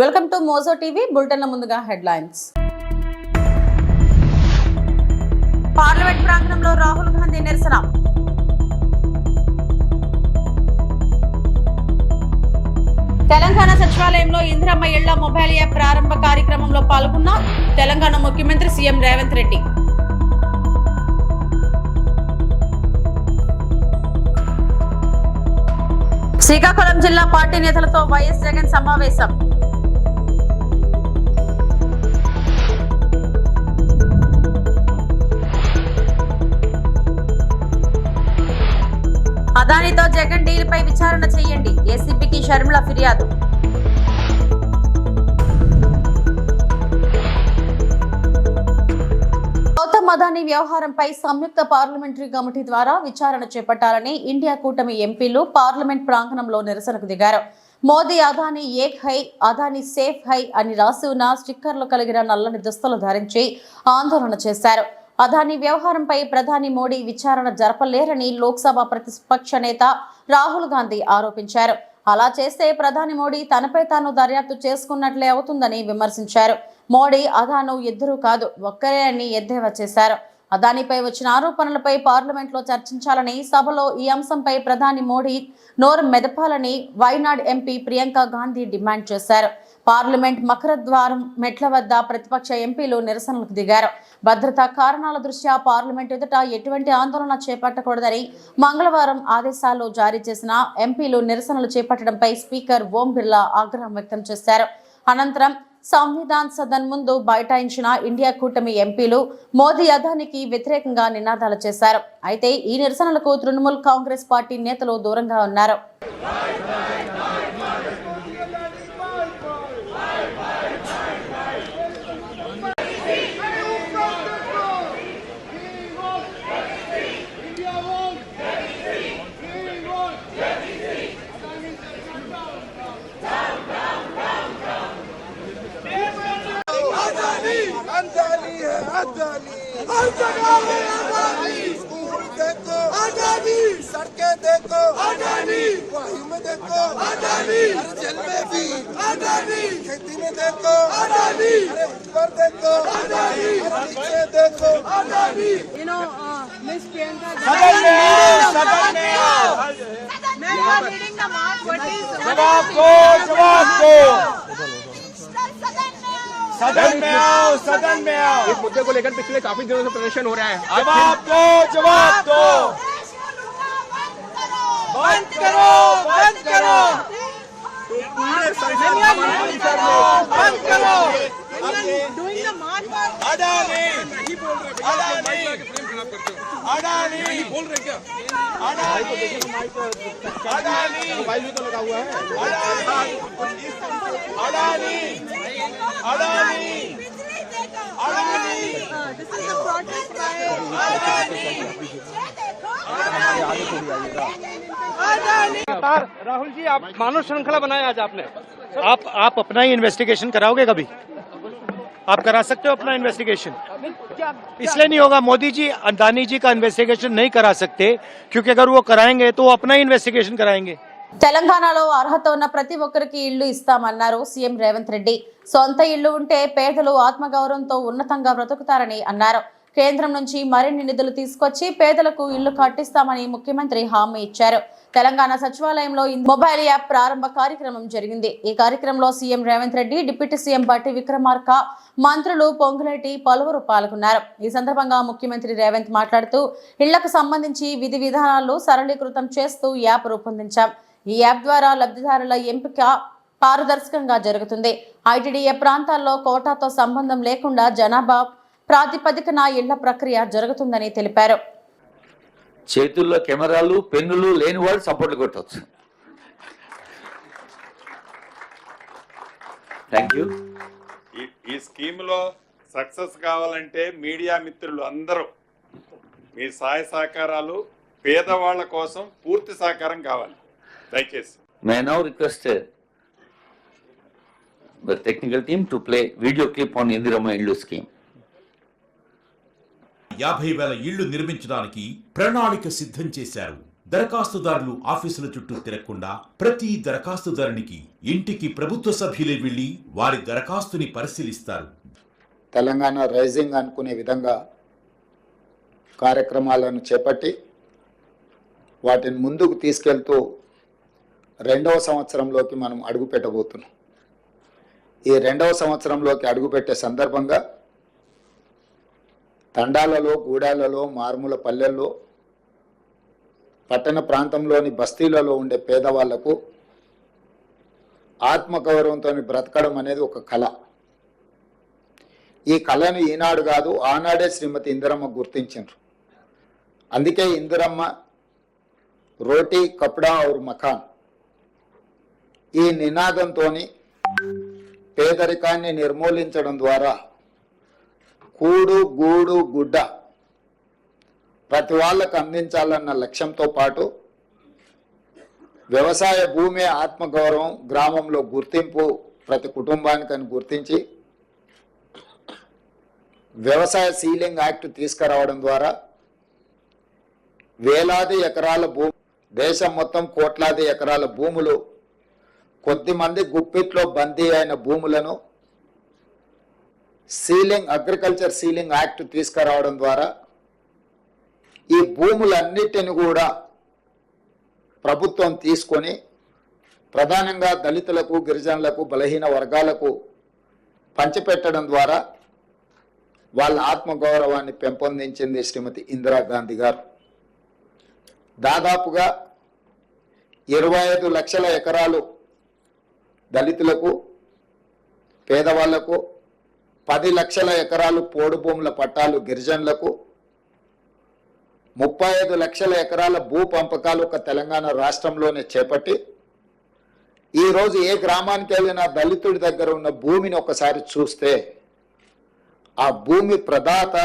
Welcome to Mojo TV బులెటిన్ల ముందుగా headlines. Parliament ప్రాంగణంలో రాహుల్ గాంధీ నిరసన. తెలంగాణ సచివాలయంలో ఇందిరమ్మ ఇళ్ల మొబైల్ యాప్ ప్రారంభ కార్యక్రమంలో పాల్గొన్న తెలంగాణ ముఖ్యమంత్రి సీఎం రేవంత్ రెడ్డి. శ్రీకాకుళం జిల్లా పార్టీ నేతలతో వైఎస్ జగన్ సమావేశం. అదానితో జగన్ డీల్ పై విచారణ చేయండి, ఏసీబీకి షర్మిల ఫిర్యాదు. గౌతమ్ అదానీ వ్యవహారంపై సంయుక్త పార్లమెంటరీ కమిటీ ద్వారా విచారణ చేపట్టాలని ఇండియా కూటమి ఎంపీలు పార్లమెంట్ ప్రాంగణంలో నిరసనకు దిగారు. మోదీ అదానీ ఏక్ హై, అదానీ సేఫ్ హై అని రాసి ఉన్న స్టిక్కర్లు కలిగిన నల్లని దుస్తులు ధరించి ఆందోళన చేశారు. అదానీ వ్యవహారంపై ప్రధాని మోడీ విచారణ జరపలేరని లోక్సభ ప్రతిపక్ష నేత రాహుల్ గాంధీ ఆరోపించారు. అలా చేస్తే ప్రధాని మోడీ తనపై తాను దర్యాప్తు చేసుకున్నట్లే అవుతుందని విమర్శించారు. మోడీ అదాను ఇద్దరు కాదు ఒక్కరే అని ఎద్దేవా చేశారు. అదానీపై వచ్చిన ఆరోపణలపై పార్లమెంట్లో చర్చించాలని, సభలో ఈ అంశంపై ప్రధాని మోడీ నోరు మెదపాలని వైనాడ్ ఎంపీ ప్రియాంక గాంధీ డిమాండ్ చేశారు. పార్లమెంట్ మకరద్వారం మెట్ల వద్ద ప్రతిపక్ష ఎంపీలు నిరసనలకు దిగారు. భద్రతా కారణాల దృష్ట్యా పార్లమెంట్ ఎదుట ఎటువంటి ఆందోళన చేపట్టకూడదని మంగళవారం ఆదేశాలు జారీ చేసిన ఎంపీలు నిరసనలు చేపట్టడంపై స్పీకర్ ఓం బిర్లా ఆగ్రహం వ్యక్తం చేశారు. అనంతరం సంవిధాన్ సదన్ ముందు బైఠాయించిన ఇండియా కూటమి ఎంపీలు మోదీ అదానికి వ్యతిరేకంగా నినాదాలు చేశారు. అయితే ఈ నిరసనలకు తృణమూల్ కాంగ్రెస్ పార్టీ నేతలు దూరంగా ఉన్నారు. सड़कें देखो वायु में देखो जल में भी खेती में देखो ऊपर देखो नीचे देखो Miss Priyanka, सदन में आओ Ma'am, you are leading the march. What is जवाब दो सदन में आओ इस मुद्दे को लेकर पिछले काफी दिनों से प्रदर्शन हो रहा है। जवाब दो बंद करो बंद करो doing the march for Adani बोल रहे क्या? मोबाइल भी तो लगा हुआ है। this is the protest by Rahul ji, आप मानव श्रृंखला बनाया आज आपने। आप अपना ही इन्वेस्टिगेशन कराओगे कभी? आप करा सकते हो अपना इन्वेस्टिगेशन? इसलिए नहीं होगा। मोदी जी अदानी जी का इन्वेस्टिगेशन नहीं करा सकते क्योंकि अगर वो कराएंगे तो वो अपना ही इन्वेस्टिगेशन कराएंगे। తెలంగాణలో అర్హత ఉన్న ప్రతి ఒక్కరికి ఇళ్లు ఇస్తామన్నారు సీఎం రేవంత్ రెడ్డి. సొంత ఇళ్లు ఉంటే పేదలు ఆత్మగౌరవంతో ఉన్నతంగా బ్రతుకుతారని అన్నారు. కేంద్రం నుంచి మరిన్ని నిధులు తీసుకొచ్చి పేదలకు ఇళ్లు కట్టిస్తామని ముఖ్యమంత్రి హామీ ఇచ్చారు. తెలంగాణ సచివాలయంలో మొబైల్ యాప్ ప్రారంభ కార్యక్రమం జరిగింది. ఈ కార్యక్రమంలో CM Revanth Reddy, deputy CM బట్టి విక్రమార్క, మంత్రులు పొంగులేటి పలువురు పాల్గొన్నారు. ఈ సందర్భంగా ముఖ్యమంత్రి రేవంత్ మాట్లాడుతూ ఇళ్లకు సంబంధించి విధి విధానాలు సరళీకృతం చేస్తూ యాప్ రూపొందించాం. ఈ యాప్ ద్వారా లబ్ధిదారుల ఎంపిక పారదర్శకంగా జరుగుతుంది. ఐటీడీఏ ప్రాంతాల్లో కోటాతో సంబంధం లేకుండా జనాభా ప్రాతిపదికన ఇళ్ల ప్రక్రియ జరుగుతుందని తెలిపారు. చేతుల్లో కెమెరాలు పెన్నులు లేని వాళ్ళు సపోర్ట్లు కొట్టవచ్చు. Thank you. ఈ స్కీమ్లో సక్సెస్ కావాలంటే మీడియా మిత్రులు అందరూ మీ సహాయ సహకారాలు పేదవాళ్ల కోసం పూర్తి సహకారం కావాలి దయచేసి. May now request the technical team to play video clip on Indiramma Illu scheme. 50,000 ఇళ్లు నిర్మించడానికి ప్రణాళిక సిద్ధం చేశారు. దరఖాస్తుదారులు ఆఫీసుల చుట్టూ తిరగకుండా ప్రతి దరఖాస్తుదారునికి ఇంటికి ప్రభుత్వ సభ్యులే వెళ్లి వారి దరఖాస్తుని పరిశీలిస్తారు. తెలంగాణ రైజింగ్ అనుకునే విధంగా కార్యక్రమాలను చేపట్టి వాటిని ముందుకు తీసుకెళ్తూ 2వ సంవత్సరంలోకి మనం అడుగుపెట్టబోతున్నాం. ఈ 2వ సంవత్సరంలోకి అడుగుపెట్టే సందర్భంగా తండాలలో, గూడాలలో, మారుమూల పల్లెల్లో, పట్టణ ప్రాంతంలోని బస్తీలలో ఉండే పేదవాళ్లకు ఆత్మగౌరవంతో బ్రతకడం అనేది ఒక కళ. ఈ కళను ఈనాడు కాదు, ఆనాడే శ్రీమతి ఇందిరమ్మ గుర్తించారు. అందుకే ఇందిరమ్మ రోటీ కప్డా ఔర్ మకాన్ ఈ నినాదంతో పేదరికాన్ని నిర్మూలించడం ద్వారా కూడు, గూడు, గుడ్డ ప్రతి వాళ్ళకు అందించాలన్న లక్ష్యంతో పాటు వ్యవసాయ భూమి ఆత్మగౌరవం, గ్రామంలో గుర్తింపు ప్రతి కుటుంబానికని గుర్తించి వ్యవసాయ సీలింగ్ యాక్ట్ తీసుకురావడం ద్వారా వేలాది ఎకరాల భూమి, దేశం మొత్తం కోట్లాది ఎకరాల భూములు, కొద్దిమంది గుప్పిట్లో బందీ అయిన భూములను అగ్రికల్చర్ సీలింగ్ యాక్ట్ తీసుకురావడం ద్వారా ఈ భూములన్నిటిని కూడా ప్రభుత్వం తీసుకొని ప్రధానంగా దళితులకు, గిరిజనులకు, బలహీన వర్గాలకు పంచిపెట్టడం ద్వారా వాళ్ళ ఆత్మగౌరవాన్ని పెంపొందించింది శ్రీమతి ఇందిరాగాంధీ గారు. దాదాపుగా 25 లక్షల ఎకరాలు దళితులకు, పేదవాళ్లకు, 10 లక్షల ఎకరాలు పోడు భూముల పట్టాలు గిరిజనులకు, 35 లక్షల ఎకరాల భూ పంపకాలు ఒక తెలంగాణ రాష్ట్రంలోనే చేపట్టి ఈరోజు ఏ గ్రామానికి వెళ్ళినా దళితుడి దగ్గర ఉన్న భూమిని ఒకసారి చూస్తే ఆ భూమి ప్రదాత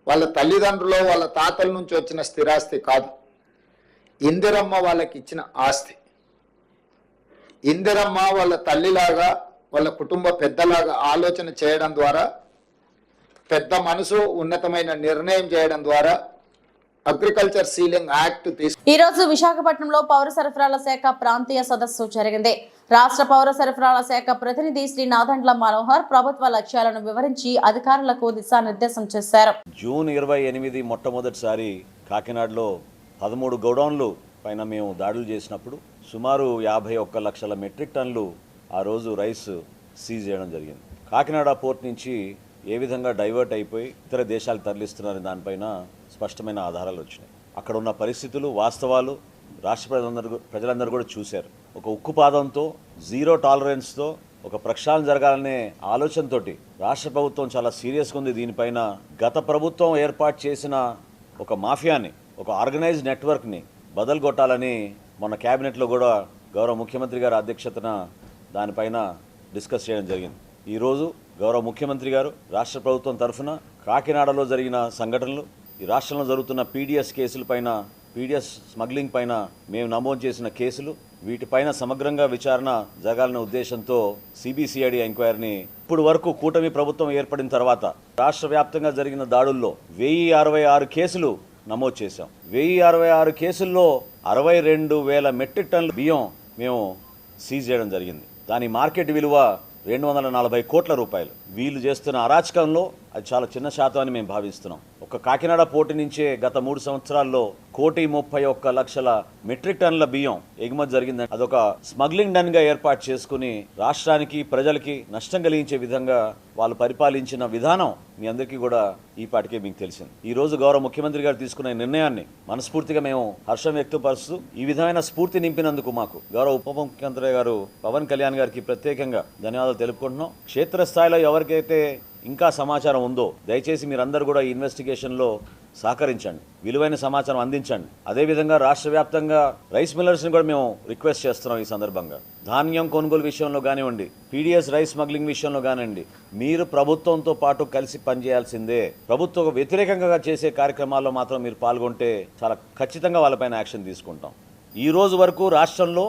వాళ్ళ తల్లిదండ్రులు, వాళ్ళ తాతల నుంచి వచ్చిన స్థిరాస్తి కాదు, ఇందిరమ్మ వాళ్ళకి ఇచ్చిన ఆస్తి. ఇందిరమ్మ వాళ్ళ తల్లిలాగా, వాళ్ళ కుటుంబ పెద్దలాగా ఆలోచన చేయడం ద్వారా, పెద్ద మనసు, ఉన్నతమైన నిర్ణయం చేయడం ద్వారా అగ్రికల్చర్ సీలింగ్ యాక్ట్ ఈ రోజు విశాఖపట్నంలో పౌర సరఫరాల శాఖ ప్రాంతీయ సదస్సు జరిగింది. రాష్ట్ర పౌర సరఫరాల శాఖ ప్రతినిధి శ్రీ నాదండ్ల మనోహర్ ప్రభుత్వ లక్ష్యాలను వివరించి అధికారులకు దిశానిర్దేశం చేశారు. జూన్ 28 మొట్టమొదటిసారి కాకినాడలో 13 గోడౌన్లు పైన మేము దాడులు చేసినప్పుడు సుమారు 51 లక్షల మెట్రిక్ టన్నులు ఆ రోజు రైస్ సీజ్ చేయడం జరిగింది. కాకినాడ పోర్ట్ నుంచి ఏ విధంగా డైవర్ట్ అయిపోయి ఇతర దేశాలు తరలిస్తున్నారని దానిపైన స్పష్టమైన ఆధారాలు వచ్చినాయి. అక్కడ ఉన్న పరిస్థితులు, వాస్తవాలు రాష్ట్ర ప్రజలందరూ కూడా చూశారు. ఒక ఉక్కుపాదంతో, జీరో టాలరెన్స్తో ఒక ప్రక్షాళన జరగాలనే ఆలోచనతోటి రాష్ట్ర ప్రభుత్వం చాలా సీరియస్గా ఉంది. దీనిపైన గత ప్రభుత్వం ఏర్పాటు చేసిన ఒక మాఫియాని, ఒక ఆర్గనైజ్డ్ నెట్వర్క్ని బదలుగొట్టాలని మొన్న క్యాబినెట్లో కూడా గౌరవ ముఖ్యమంత్రి గారి అధ్యక్షతన దానిపైన డిస్కస్ చేయడం జరిగింది. ఈరోజు గౌరవ ముఖ్యమంత్రి గారు రాష్ట్ర ప్రభుత్వం తరఫున కాకినాడలో జరిగిన సంఘటనలు, ఈ రాష్ట్రంలో జరుగుతున్న పీడిఎస్ కేసులపైన, పీడిఎస్ స్మగ్లింగ్ పైన మేము నమోదు చేసిన కేసులు, వీటిపైన సమగ్రంగా విచారణ జరగాలనే ఉద్దేశంతో సిబిసిఐడి ఎంక్వైరీని ఇప్పుడు వరకు కూటమి ప్రభుత్వం ఏర్పడిన తర్వాత రాష్ట్ర వ్యాప్తంగా జరిగిన దాడుల్లో 1066 కేసులు నమోదు చేశాం. 1066 కేసుల్లో 62,000 మెట్రిక్ టన్నుల బియ్యం మేము సీజ్ చేయడం జరిగింది. దాని మార్కెట్ విలువ 240 కోట్ల రూపాయలు. వీళ్ళు చేస్తున్న అరాచకంలో అది చాలా చిన్న శాతం అని మేము భావిస్తున్నాం. ఒక కాకినాడ పోర్టు నుంచే గత 3 సంవత్సరాల్లో 1,31,00,000 మెట్రిక్ టన్నుల బియ్యం ఎగుమతి జరిగిందని అదొక స్మగ్లింగ్ డన్ గా ఏర్పాటు చేసుకుని రాష్ట్రానికి, ప్రజలకి నష్టం కలిగించే విధంగా వాళ్ళు పరిపాలించిన విధానం మీ అందరికీ కూడా ఈ పాటికే మీకు తెలిసింది. ఈ రోజు గౌరవ ముఖ్యమంత్రి గారు తీసుకున్న నిర్ణయాన్ని మనస్ఫూర్తిగా మేము హర్షం వ్యక్తపరుస్తూ ఈ విధమైన స్ఫూర్తి నింపినందుకు మాకు గౌరవ ఉప ముఖ్యమంత్రి గారు పవన్ కళ్యాణ్ గారికి ప్రత్యేకంగా ధన్యవాదాలు తెలుపుకుంటున్నాం. క్షేత్రస్థాయిలో ఎవరికైతే ఇంకా సమాచారం ఉందో దయచేసి మీరందరూ కూడా ఈ ఇన్వెస్టిగేషన్లో సహకరించండి, విలువైన సమాచారం అందించండి. అదేవిధంగా రాష్ట్ర వ్యాప్తంగా రైస్ మిల్లర్స్ని కూడా మేము రిక్వెస్ట్ చేస్తున్నాం. ఈ సందర్భంగా ధాన్యం కొనుగోలు విషయంలో కానివ్వండి, పీడిఎస్ రైస్ స్మగ్లింగ్ విషయంలో కానివ్వండి, మీరు ప్రభుత్వంతో పాటు కలిసి పనిచేయాల్సిందే. ప్రభుత్వ వ్యతిరేకంగా చేసే కార్యక్రమాల్లో మాత్రం మీరు పాల్గొంటే చాలా ఖచ్చితంగా వాళ్ళపైన యాక్షన్ తీసుకుంటాం. ఈ రోజు వరకు రాష్ట్రంలో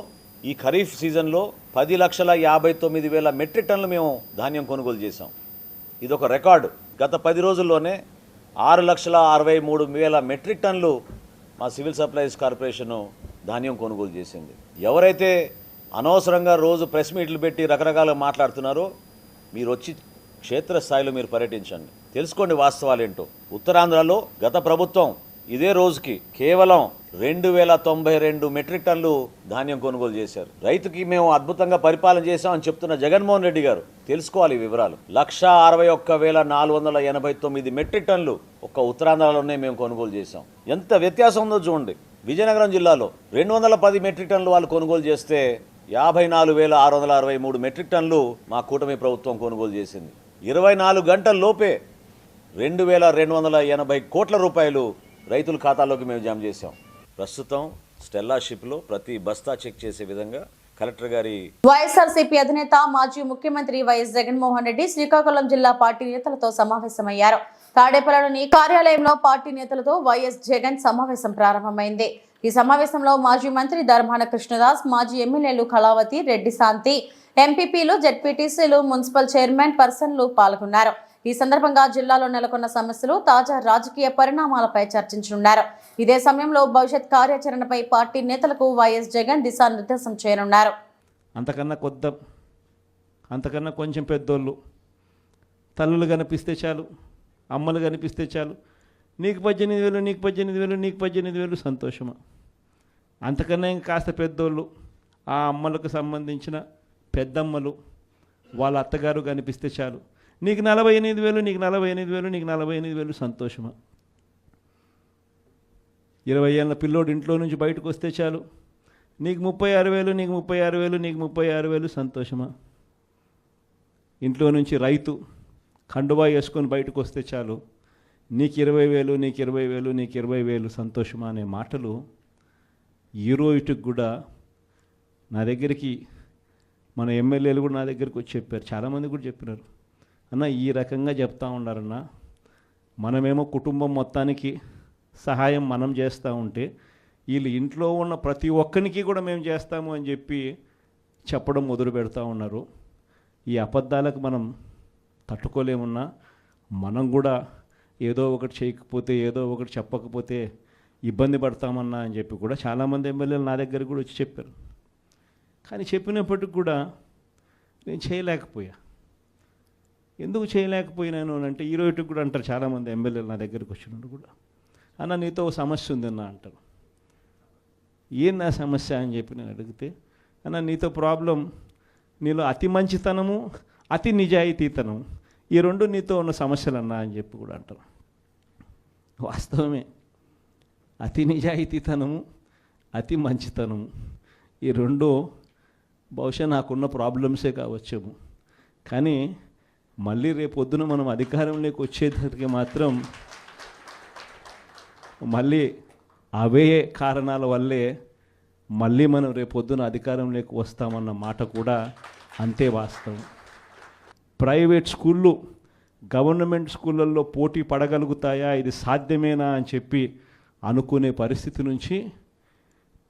ఈ ఖరీఫ్ సీజన్లో 10,59,000 మెట్రిక్ టన్నులు మేము ధాన్యం కొనుగోలు చేశాం. ఇదొక రికార్డు. గత 10 రోజుల్లోనే 6,63,000 మెట్రిక్ టన్నులు మా సివిల్ సప్లైస్ కార్పొరేషను ధాన్యం కొనుగోలు చేసింది. ఎవరైతే అనవసరంగా రోజు ప్రెస్ మీట్లు పెట్టి రకరకాలుగా మాట్లాడుతున్నారో మీరు వచ్చి క్షేత్రస్థాయిలో మీరు పర్యటించండి, తెలుసుకోండి వాస్తవాలేంటో. ఉత్తరాంధ్రలో గత ప్రభుత్వం ఇదే రోజుకి కేవలం 2092 మెట్రిక్ టన్నులు ధాన్యం కొనుగోలు చేశారు. రైతుకి మేము అద్భుతంగా పరిపాలన చేశామని చెప్తున్న జగన్మోహన్ రెడ్డి గారు తెలుసుకోవాలి వివరాలు. 161,489 మెట్రిక్ టన్నులు ఒక్క ఉత్తరాంధ్రలోనే మేము కొనుగోలు చేశాం. ఎంత వ్యత్యాసం ఉందో చూడండి. విజయనగరం జిల్లాలో 210 మెట్రిక్ టన్నులు వాళ్ళు కొనుగోలు చేస్తే 54,663 మెట్రిక్ టన్నులు మా కూటమి ప్రభుత్వం కొనుగోలు చేసింది. 24 గంటల లోపే 2,280 కోట్ల రూపాయలు రైతుల ఖాతాలోకి మేము జమ చేశాం. ప్రస్తుతం స్టెల్లా షిప్లో ప్రతి బస్తా చెక్ చేసే విధంగా కలెక్టర్ గారి వైఎస్ఆర్సీపీ అధినేత మాజీ ముఖ్యమంత్రి వైఎస్ జగన్మోహన్ రెడ్డి శ్రీకాకుళం జిల్లా పార్టీ నేతలతో సమావేశమయ్యారు. తాడేపల్లిలోని కార్యాలయంలో పార్టీ నేతలతో వైఎస్ జగన్ సమావేశం ప్రారంభమైంది. ఈ సమావేశంలో మాజీ మంత్రి ధర్మాన కృష్ణదాస్, మాజీ ఎమ్మెల్యేలు కళావతి, రెడ్డి శాంతి, ఎంపీపీలు, జెడ్పీటీసీలు, మున్సిపల్ చైర్మన్ పర్సన్లు పాల్గొన్నారు. ఈ సందర్భంగా జిల్లాలో నెలకొన్న సమస్యలు, తాజా రాజకీయ పరిణామాలపై చర్చించనున్నారు. ఇదే సమయంలో భవిష్యత్ కార్యాచరణపై పార్టీ నేతలకు వైఎస్ జగన్ దిశానిర్దేశం చేయనున్నారు. అంతకన్నా కొంచెం పెద్దోళ్ళు, తల్లులు కనిపిస్తే చాలు, అమ్మలు కనిపిస్తే చాలు, నీకు 18,000, నీకు 18,000, నీకు 18,000 సంతోషమా? అంతకన్నా ఇంకా కాస్త పెద్దోళ్ళు, ఆ అమ్మలకు సంబంధించిన పెద్దమ్మలు, వాళ్ళ అత్తగారు కనిపిస్తే చాలు, నీకు 48,000, నీకు 48,000, నీకు 48,000 సంతోషమా? 20 ఏళ్ళ పిల్లోడు ఇంట్లో నుంచి బయటకు వస్తే చాలు, నీకు 36,000, నీకు 36,000, నీకు 36,000 సంతోషమా? ఇంట్లో నుంచి రైతు కండువా వేసుకొని బయటకు వస్తే చాలు, నీకు 20,000, నీకు 20,000, నీకు 20,000 సంతోషమా అనే మాటలు ఈ రోజుకి కూడా నా దగ్గరికి మన ఎమ్మెల్యేలు కూడా నా దగ్గరికి వచ్చి చెప్పారు. చాలామంది కూడా చెప్పినారు, అన్న ఈ రకంగా చెప్తా ఉన్నారన్న, మనమేమో కుటుంబం మొత్తానికి సహాయం మనం చేస్తూ ఉంటే వీళ్ళు ఇంట్లో ఉన్న ప్రతి ఒక్కరికి కూడా మేము చేస్తాము అని చెప్పి చెప్పడం మొదలు పెడతా ఉన్నారు. ఈ అబద్ధాలకు మనం తట్టుకోలేమున్నా, మనం కూడా ఏదో ఒకటి చేయకపోతే, ఏదో ఒకటి చెప్పకపోతే ఇబ్బంది పడతామన్నా అని చెప్పి కూడా చాలామంది ఎమ్మెల్యేలు నా దగ్గర కూడా వచ్చి చెప్పారు. కానీ చెప్పినప్పటికి కూడా నేను చేయలేకపోయా. ఎందుకు చేయలేకపోయినాను అంటే ఈ రోజుకి కూడా అంటారు చాలామంది ఎమ్మెల్యేలు నా దగ్గరికి వచ్చినప్పుడు కూడా, అన్న నీతో ఓ సమస్య ఉందన్న అంటారు. ఏం నా సమస్య అని చెప్పి నేను అడిగితే, అన్న నీతో ప్రాబ్లం, నీలో అతి మంచితనము, అతి నిజాయితీతనం, ఈ రెండు నీతో ఉన్న సమస్యలు అన్నా అని చెప్పి కూడా అంటారు. వాస్తవమే, అతి నిజాయితీతనము, అతి మంచితనము, ఈ రెండు బహుశా నాకున్న ప్రాబ్లమ్సే కావచ్చేమో. కానీ మళ్ళీ రేపొద్దున మనం అధికారంలోకి వచ్చేసరికి మాత్రం మళ్ళీ అవే కారణాల వల్లే మళ్ళీ మనం రేపొద్దున అధికారంలోకి వస్తామన్న మాట కూడా అంతే వాస్తవం. ప్రైవేట్ స్కూళ్ళు గవర్నమెంట్ స్కూళ్ళల్లో పోటీ పడగలుగుతాయా, ఇది సాధ్యమేనా అని చెప్పి అనుకునే పరిస్థితి నుంచి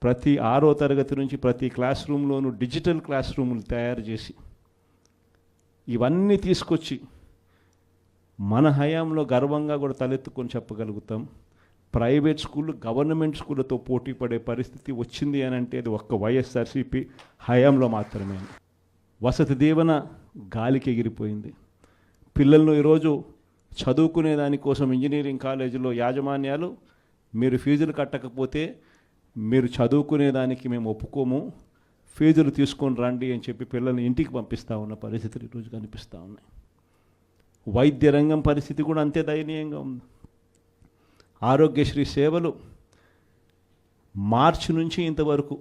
ప్రతి 6వ తరగతి నుంచి ప్రతి క్లాస్ రూమ్లోనూ డిజిటల్ క్లాస్ రూములు తయారు చేసి ఇవన్నీ తీసుకొచ్చి మన హయాంలో గర్వంగా కూడా తలెత్తుకొని చెప్పగలుగుతాం. ప్రైవేట్ స్కూళ్ళు గవర్నమెంట్ స్కూళ్ళతో పోటీ పడే పరిస్థితి వచ్చింది అని అంటే అది ఒక్క వైఎస్ఆర్సీపీ హయాంలో మాత్రమే. వసతి దీవెన గాలికి ఎగిరిపోయింది. పిల్లలను ఈరోజు చదువుకునే దానికోసం ఇంజనీరింగ్ కాలేజీలో యాజమాన్యాలు మీరు ఫీజులు కట్టకపోతే మీరు చదువుకునే దానికి మేము ఒప్పుకోము, ఫీజులు తీసుకొని రండి అని చెప్పి పిల్లల్ని ఇంటికి పంపిస్తూ ఉన్న పరిస్థితులు ఈరోజు కనిపిస్తూ ఉన్నాయి. వైద్య రంగం పరిస్థితి కూడా అంతే దయనీయంగా ఉంది. ఆరోగ్యశ్రీ సేవలు మార్చి నుంచి ఇంతవరకు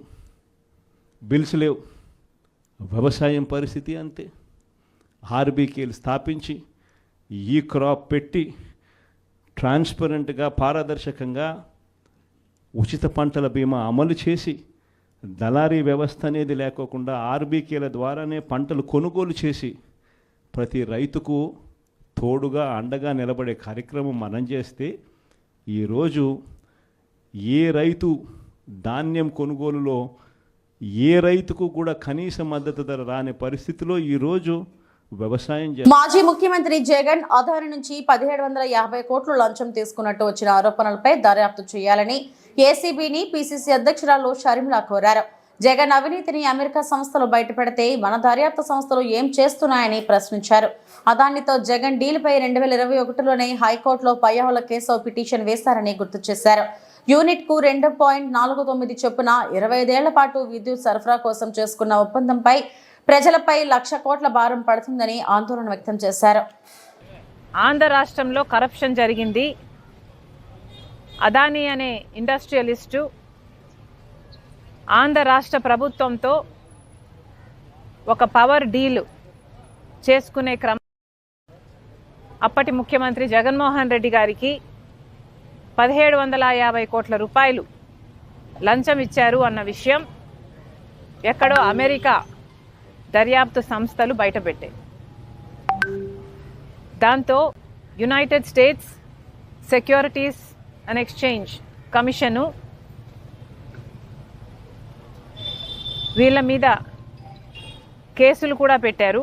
బిల్స్ లేవు. వ్యవసాయం పరిస్థితి అంతే. ఆర్బీకేలు స్థాపించి ఈ క్రాప్ పెట్టి ట్రాన్స్పరెంట్గా పారదర్శకంగా ఉచిత పంటల బీమా అమలు చేసి దళారీ వ్యవస్థ అనేది లేకోకుండా ఆర్బీకేల ద్వారానే పంటలు కొనుగోలు చేసి ప్రతి రైతుకు తోడుగా అండగా నిలబడే కార్యక్రమం మనం చేస్తే ఈరోజు ఏ రైతు ధాన్యం కొనుగోలులో ఏ రైతుకు కూడా కనీస మద్దతు ధర రాని పరిస్థితిలో ఈరోజు వ్యవసాయం. మాజీ ముఖ్యమంత్రి జగన్ అదాని నుంచి 1750 కోట్లు లంచం తీసుకున్నట్టు వచ్చిన ఆరోపణలపై దర్యాప్తు చేయాలని ఏసీబీని పీసీసీ అధ్యక్షురాలు షర్మిల కోరారు. జగన్ అవినీతిని అమెరికా సంస్థలు బయటపెడితే మన దర్యాప్తు సంస్థలు ఏం చేస్తున్నాయని ప్రశ్నించారు. అదానితో జగన్ డీల్పై 2021లోనే హైకోర్టులో పయ్యావుల కేసు పిటిషన్ వేశారని గుర్తు చేశారు. యూనిట్ కు 2.49 చొప్పున 25 ఏళ్ల పాటు విద్యుత్ సరఫరా కోసం చేసుకున్న ఒప్పందంపై ప్రజలపై 1,00,000 కోట్ల భారం పడుతుందని ఆందోళన వ్యక్తం చేశారు. ఆంధ్ర రాష్ట్రంలో కరప్షన్ జరిగింది. అదానీ అనే ఇండస్ట్రియలిస్టు ఆంధ్ర రాష్ట్ర ప్రభుత్వంతో ఒక పవర్ డీల్ చేసుకునే క్రమం అప్పటి ముఖ్యమంత్రి జగన్మోహన్ రెడ్డి గారికి 1750 కోట్ల రూపాయలు లంచం ఇచ్చారు అన్న విషయం ఎక్కడో అమెరికా దర్యాప్తు సంస్థలు బయటపెట్టాయి. దాంతో United states securities and exchange commission వీళ్ళ మీద కేసులు కూడా పెట్టారు.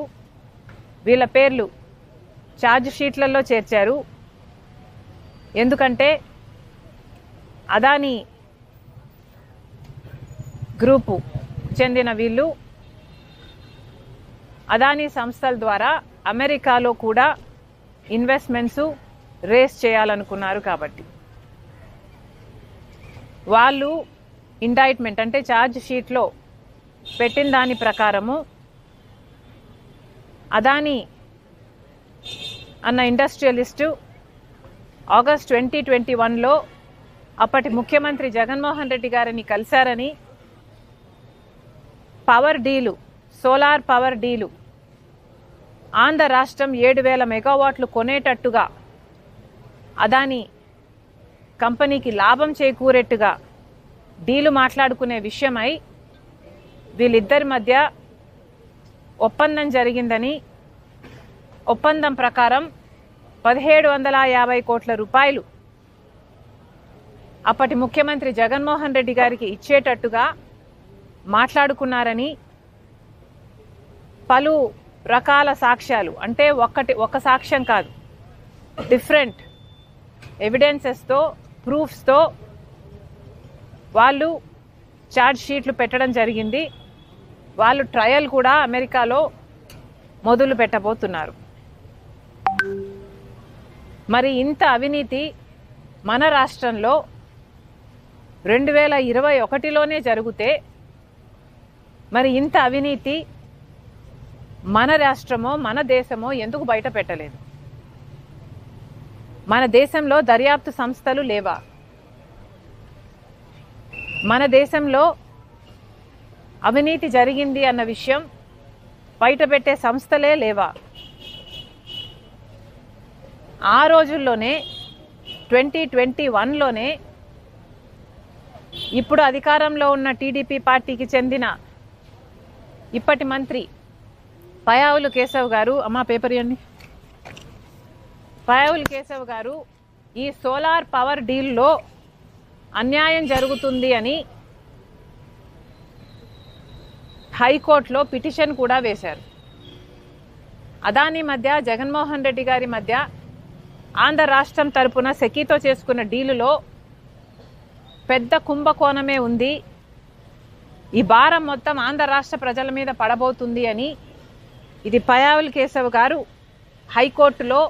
వీళ్ళ పేర్లు ఛార్జ్ షీట్లలో చేర్చారు. ఎందుకంటే అదానీ గ్రూపు చెందిన వీళ్ళు అదానీ సంస్థల ద్వారా అమెరికాలో కూడా ఇన్వెస్ట్మెంట్స్ రేస్ చేయాలనుకున్నారు. కాబట్టి వాళ్ళు ఇండైట్మెంట్ అంటే ఛార్జ్ షీట్లో పెట్టిన దాని ప్రకారము అదానీ అన్న ఇండస్ట్రియలిస్టు ఆగస్ట్ 2021లో అప్పటి ముఖ్యమంత్రి జగన్మోహన్ రెడ్డి గారిని కలిశారని power deal solar power deal Andhra రాష్ట్రం 7,000 మెగావాట్లు కొనేటట్టుగా అదానీ కంపెనీకి లాభం చేకూరేట్టుగా డీలు మాట్లాడుకునే విషయమై వీళ్ళిద్దరి మధ్య ఒప్పందం జరిగిందని, ఒప్పందం ప్రకారం 1750 కోట్ల రూపాయలు అప్పటి ముఖ్యమంత్రి జగన్మోహన్ రెడ్డి గారికి ఇచ్చేటట్టుగా మాట్లాడుకున్నారని పలు రకాల సాక్ష్యాలు అంటే ఒక సాక్ష్యం కాదు, డిఫరెంట్ ఎవిడెన్సెస్తో ప్రూఫ్స్తో వాళ్ళు ఛార్జ్ షీట్లు పెట్టడం జరిగింది. వాళ్ళు ట్రయల్ కూడా అమెరికాలో మొదలు పెట్టబోతున్నారు. మరి ఇంత అవినీతి మన రాష్ట్రంలో 2021లోనే జరిగితే మరి ఇంత అవినీతి మన రాష్ట్రమో మన దేశమో ఎందుకు బయట పెట్టలేదు? మన దేశంలో దర్యాప్తు సంస్థలు లేవా? మన దేశంలో అవినీతి జరిగింది అన్న విషయం బయటపెట్టే సంస్థలే లేవా? ఆ రోజుల్లోనే 2021లోనే ఇప్పుడు అధికారంలో ఉన్న టీడీపీ పార్టీకి చెందిన ఇప్పటి మంత్రి పయ్యావుల కేశవ్ గారు, అమ్మా పేపర్ ఇవ్వండి, పయ్యావుల కేశవ్ గారు ఈ సోలార్ పవర్ డీల్లో అన్యాయం జరుగుతుంది అని హైకోర్టులో పిటిషన్ కూడా వేశారు. అదానీ మధ్య జగన్మోహన్ రెడ్డి గారి మధ్య ఆంధ్ర రాష్ట్రం తరపున సెకీతో చేసుకున్న డీలులో పెద్ద కుంభకోణమే ఉంది, ఈ భారం మొత్తం ఆంధ్ర రాష్ట్ర ప్రజల మీద పడబోతుంది అని ఇది పయ్యావుల కేశవ్ గారు హైకోర్టులో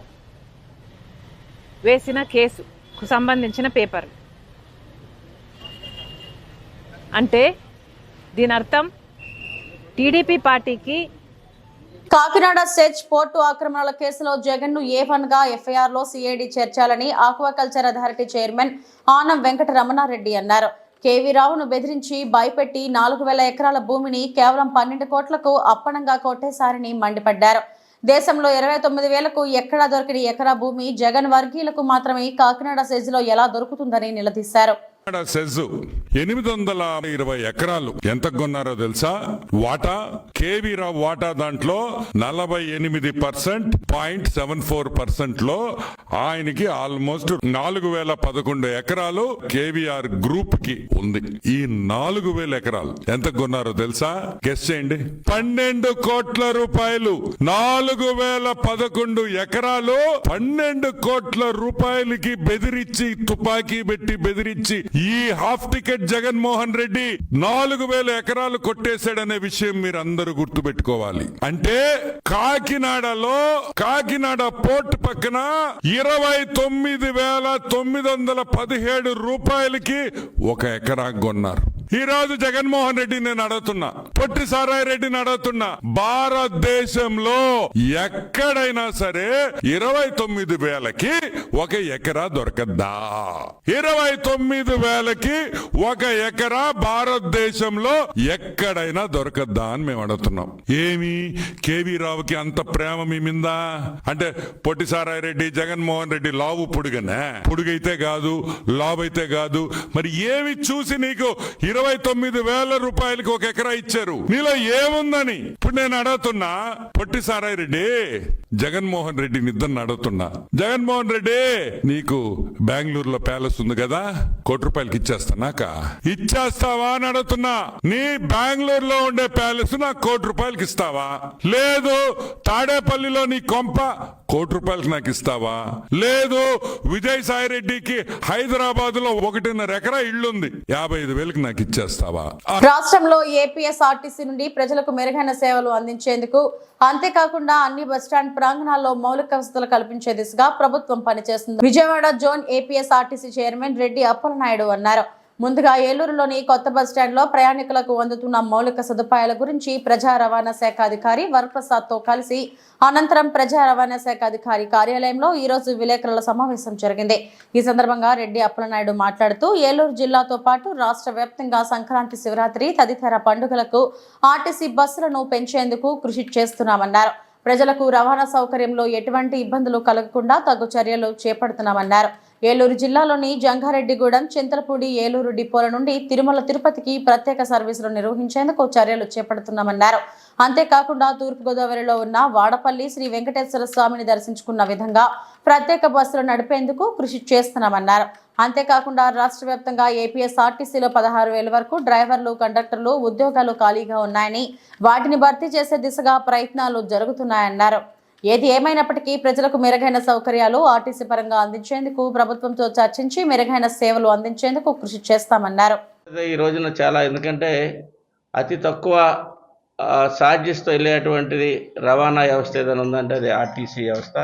వేసిన కేసుకు సంబంధించిన పేపర్. అంటే దీని అర్థం టీడీపీ పార్టీకి కాకినాడ సెజ్ పోర్టు ఆక్రమణల కేసులో జగన్ ను A1 గా FIR లో CID చేర్చాలని aquaculture authority chairman Anam Venkata Ramanareddy అన్నారు. కేవీ రావును బెదిరించి భయపెట్టి 4,000 ఎకరాల భూమిని కేవలం 12 కోట్లకు అప్పనంగా కొట్టేశారని మండిపడ్డారు. దేశంలో 29,000కు ఎక్కడా దొరికిన ఎకరా భూమి జగన్ వర్గీయులకు మాత్రమే కాకినాడ సెజ్ లో ఎలా దొరుకుతుందని నిలదీశారు. సెజ్ 820 ఎకరాలు ఎంత కొన్నారో తెలుసా? వాటా కేవీ రావు వాటా దాంట్లో 48.74% లో ఆయనకి ఆల్మోస్ట్ 4,011 ఎకరాలు కేవీఆర్ గ్రూప్ కి ఉంది. ఈ 4,000 ఎకరాలు ఎంత కొన్నారో తెలుసా? గెస్ చేయండి. 12 కోట్ల రూపాయలు. 4,011 ఎకరాలు 12 కోట్ల రూపాయలకి బెదిరించి, తుపాకీ పెట్టి బెదిరించి ఈ హాఫ్ టికెట్ జగన్మోహన్ రెడ్డి 4,000 ఎకరాలు కొట్టేశాడనే విషయం మీరు అందరూ గుర్తుపెట్టుకోవాలి. అంటే కాకినాడ పోర్ట్ పక్కన 29,917 రూపాయలకి 1 ఎకరా కొన్నారు. ఈ రోజు జగన్మోహన్ రెడ్డి నేను అడుగుతున్నా, పొట్టి సారాయి రెడ్డిని అడుగుతున్నా, భారతదేశంలో ఎక్కడైనా సరే 29,000కి 1 ఎకరా దొరకద్దా? 29,000కి 1 ఎకరా భారతదేశంలో ఎక్కడైనా దొరకద్దా అని మేము అడుగుతున్నాం. ఏమి కేవీ రావుకి అంత ప్రేమ మీ మీద? అంటే పొట్టి సారాయి రెడ్డి జగన్మోహన్ రెడ్డి లావు పొడుగనే, పొడుగైతే కాదు లావు అయితే కాదు, మరి ఏమి చూసి నీకు 29,000 రూపాయలకి 1 ఎకరా ఇచ్చారు? నీలో ఏముందని ఇప్పుడు నేను అడుగుతున్నా. పొట్టి సారాయి రెడ్డి జగన్మోహన్ రెడ్డి నిద్రని అడుగుతున్నా, జగన్మోహన్ రెడ్డి నీకు బెంగళూరులో ప్యాలెస్ ఉంది కదా, 1 కోటి రూపాయలకి ఇచ్చేస్తావా అని అడుగుతున్నా. నీ బెంగళూరులో ఉండే ప్యాలెస్ నాకు 1 కోటి రూపాయలకి ఇస్తావా? లేదు తాడేపల్లిలో నీ కొంప 1 కోటి రూపాయలకి నాకు ఇస్తావా? లేదు విజయసాయి రెడ్డికి హైదరాబాద్ లో 1.5 ఎకరా ఇళ్లుంది, 55,000కి నాకు ఇచ్చేస్తావా? రాష్ట్రంలో ఏపీఎస్ఆర్టీసీ నుండి ప్రజలకు మెరుగైన సేవలు అందించేందుకు, అంతేకాకుండా అన్ని బస్టాండ్ ప్రాంగణాల్లో మౌలిక వసతులు కల్పించే దిశగా ప్రభుత్వం పనిచేస్తుంది. Vijayawada zone APSRTC chairman Reddy Appalanaidu అన్నారు. ముందుగా ఏలూరులోని కొత్త బస్టాండ్ లో ప్రయాణికులకు అందుతున్న మౌలిక సదుపాయాల గురించి ప్రజా రవాణా శాఖ అధికారి వరప్రసాద్ తో కలిసి అనంతరం ప్రజా రవాణా శాఖ అధికారి కార్యాలయంలో ఈ రోజు విలేకరుల సమావేశం జరిగింది. ఈ సందర్భంగా రెడ్డి అప్పలనాయుడు మాట్లాడుతూ ఏలూరు జిల్లాతో పాటు రాష్ట్ర వ్యాప్తంగా సంక్రాంతి, శివరాత్రి తదితర పండుగలకు ఆర్టీసీ బస్సులను పెంచేందుకు కృషి చేస్తున్నామన్నారు. ప్రజలకు రవాణా సౌకర్యంలో ఎటువంటి ఇబ్బందులు కలగకుండా తగు చర్యలు చేపడుతున్నామన్నారు. ఏలూరు జిల్లాలోని జంగారెడ్డిగూడెం, చింతలపూడి, ఏలూరు డిపోల నుండి తిరుమల, తిరుపతికి ప్రత్యేక సర్వీసులు నిర్వహించేందుకు చర్యలు చేపడుతున్నామన్నారు. అంతేకాకుండా తూర్పుగోదావరిలో ఉన్న వాడపల్లి శ్రీ వెంకటేశ్వర స్వామిని దర్శించుకున్న విధంగా ప్రత్యేక బస్సులు నడిపేందుకు కృషి చేస్తున్నామన్నారు. అంతేకాకుండా రాష్ట్ర వ్యాప్తంగా ఏపీఎస్ఆర్టీసీలో 16,000 వరకు డ్రైవర్లు, కండక్టర్లు ఉద్యోగాలు ఖాళీగా ఉన్నాయని, వాటిని భర్తీ చేసే దిశగా ప్రయత్నాలు జరుగుతున్నాయన్నారు. ఏది ఏమైనప్పటికీ ప్రజలకు మెరుగైన సౌకర్యాలు ఆర్టీసీ పరంగా అందించేందుకు ప్రభుత్వంతో చర్చించి మెరుగైన సేవలు అందించేందుకు కృషి చేస్తామన్నారు. ఈ రోజున చాలా, ఎందుకంటే అతి తక్కువ ఛార్జెస్తో వెళ్ళేటువంటిది రవాణా వ్యవస్థ ఏదైనా ఉందంటే అది ఆర్టీసీ వ్యవస్థ.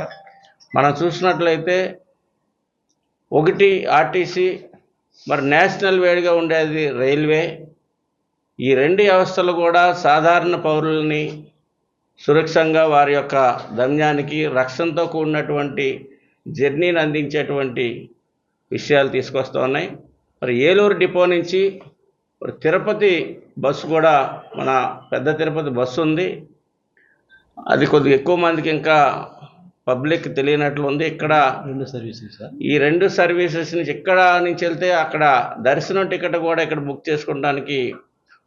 మనం చూసినట్లయితే ఒకటి ఆర్టీసీ, మరి నేషనల్ వేడిగా ఉండేది రైల్వే. ఈ 2 వ్యవస్థలు కూడా సాధారణ పౌరులని సురక్షంగా వారి యొక్క గమ్యానికి రక్షణతో కూడినటువంటి జర్నీని అందించేటువంటి విషయాలు తీసుకొస్తూ ఉన్నాయి. మరి ఏలూరు డిపో నుంచి తిరుపతి బస్సు కూడా, మన పెద్ద తిరుపతి బస్సు ఉంది, అది కొద్దిగా ఎక్కువ మందికి ఇంకా పబ్లిక్ తెలియనట్లు ఉంది. ఇక్కడ 2 సర్వీసెస్, ఈ 2 సర్వీసెస్ నుంచి ఇక్కడ నుంచి వెళ్తే అక్కడ దర్శనం టికెట్ కూడా ఇక్కడ బుక్ చేసుకోవడానికి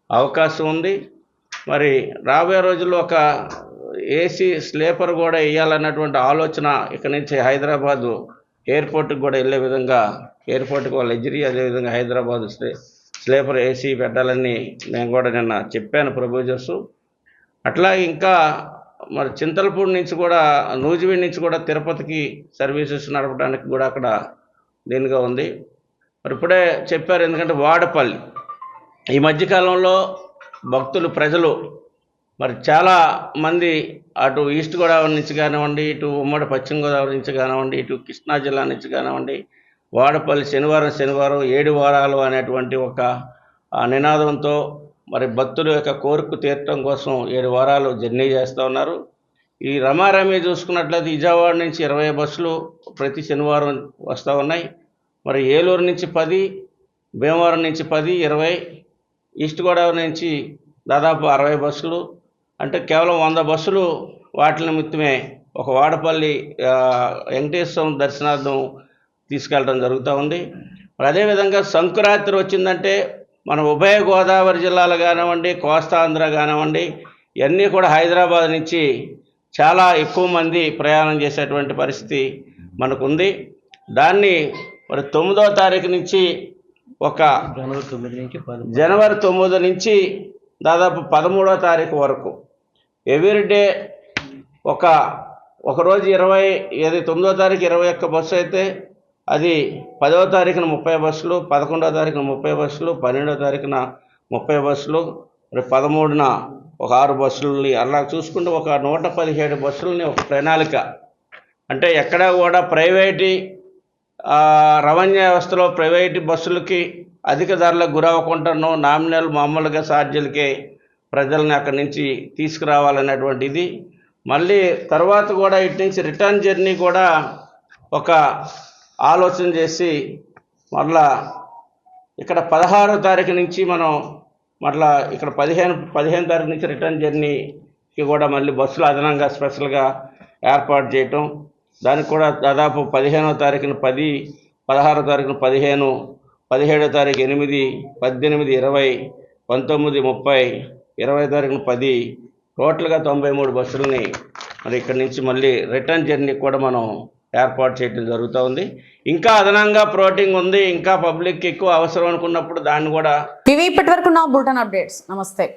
అవకాశం ఉంది. మరి రాబోయే రోజుల్లో ఒక ఏసీ స్లీపర్ కూడా వేయాలన్నటువంటి ఆలోచన ఇక్కడ నుంచి హైదరాబాదు ఎయిర్పోర్ట్కి కూడా వెళ్ళే విధంగా, ఎయిర్పోర్ట్కి వాళ్ళ ఎజిరీ, అదేవిధంగా హైదరాబాదు స్లీపర్ ఏసీ పెట్టాలని నేను కూడా నిన్న చెప్పాను ప్రపోజర్స్. అట్లా ఇంకా మరి చింతలపూడి నుంచి కూడా, నూజివీడ్ నుంచి కూడా తిరుపతికి సర్వీసెస్ నడపడానికి కూడా అక్కడ దీనిగా ఉంది. మరి ఇప్పుడే చెప్పారు, ఎందుకంటే వాడపల్లి ఈ మధ్యకాలంలో భక్తులు, ప్రజలు మరి చాలా మంది అటు ఈస్ట్ గోదావరి నుంచి కానివ్వండి, ఇటు ఉమ్మడి పశ్చిమ గోదావరి నుంచి కానివ్వండి, ఇటు కృష్ణా జిల్లా నుంచి కానివ్వండి, వాడపల్లి శనివారం 7 వారాలు అనేటువంటి ఒక నినాదంతో మరి భక్తుల యొక్క కోరిక తీర్చడం కోసం 7 వారాలు జర్నీ చేస్తూ ఉన్నారు. ఈ రమారమి చూసుకున్నట్లయితే విజయవాడ నుంచి 20 బస్సులు ప్రతి శనివారం వస్తూ ఉన్నాయి. మరి ఏలూరు నుంచి 10, భీమవరం నుంచి 10, 20, ఈస్ట్ గోదావరి నుంచి దాదాపు 60 బస్సులు, అంటే కేవలం 100 బస్సులు వాటి నిమిత్తమే ఒక వాడపల్లి వెంకటేశ్వర దర్శనార్థం తీసుకెళ్ళడం జరుగుతూ ఉంది. మరి అదేవిధంగా సంక్రాంతి వచ్చిందంటే మన ఉభయ గోదావరి జిల్లాలు కానివ్వండి, కోస్తాంధ్ర కానివ్వండి, ఇవన్నీ కూడా హైదరాబాద్ నుంచి చాలా ఎక్కువ మంది ప్రయాణం చేసేటువంటి పరిస్థితి మనకుంది. దాన్ని మరి 9వ తారీఖు నుంచి ఒక జనవరి 9 నుంచి దాదాపు 13వ తారీఖు వరకు ఎవ్రీడే ఒకరోజు 9వ తారీఖు 21 బస్సు అయితే అది 10వ తారీఖున 30 బస్సులు, 11వ తారీఖున 30 బస్సులు, 12వ తారీఖున 30 బస్సులు, రేపు 13న ఒక 6 బస్సులని, అలా చూసుకుంటే ఒక 117 బస్సులని ఒక ప్రణాళిక. అంటే ఎక్కడా కూడా ప్రైవేటు రవాణా వ్యవస్థలో ప్రైవేటు బస్సులకి అధిక ధరలకు గురవ్వకుండాను నామినల్ మామూలుగా ఛార్జీలకే ప్రజల్ని అక్కడి నుంచి తీసుకురావాలనేటువంటిది. మళ్ళీ తర్వాత కూడా ఇటు నుంచి రిటర్న్ జర్నీ కూడా ఒక ఆలోచన చేసి మళ్ళా ఇక్కడ 16వ తారీఖు నుంచి మనం మళ్ళా ఇక్కడ 15 తారీఖు నుంచి రిటర్న్ జర్నీకి కూడా మళ్ళీ బస్సులు అదనంగా స్పెషల్గా ఏర్పాటు చేయటం. దానికి కూడా దాదాపు 15వ తారీఖున 10, 16వ తారీఖున 15, 17వ తారీఖు 8, 18, 20, 19, 30, 20వ తారీఖున 10, టోటల్గా 93 బస్సులని మరి ఇక్కడి నుంచి మళ్ళీ రిటర్న్ జర్నీకి కూడా మనం ఏర్పాటు చేయడం జరుగుతూ ఉంది. ఇంకా అదనంగా ప్రోటింగ్ ఉంది, ఇంకా పబ్లిక్ ఎక్కువ అవసరం అనుకున్నప్పుడు దాన్ని కూడా. ఇవి ఇప్పటివరకు నా బులెటిన్ అప్డేట్స్. నమస్తే.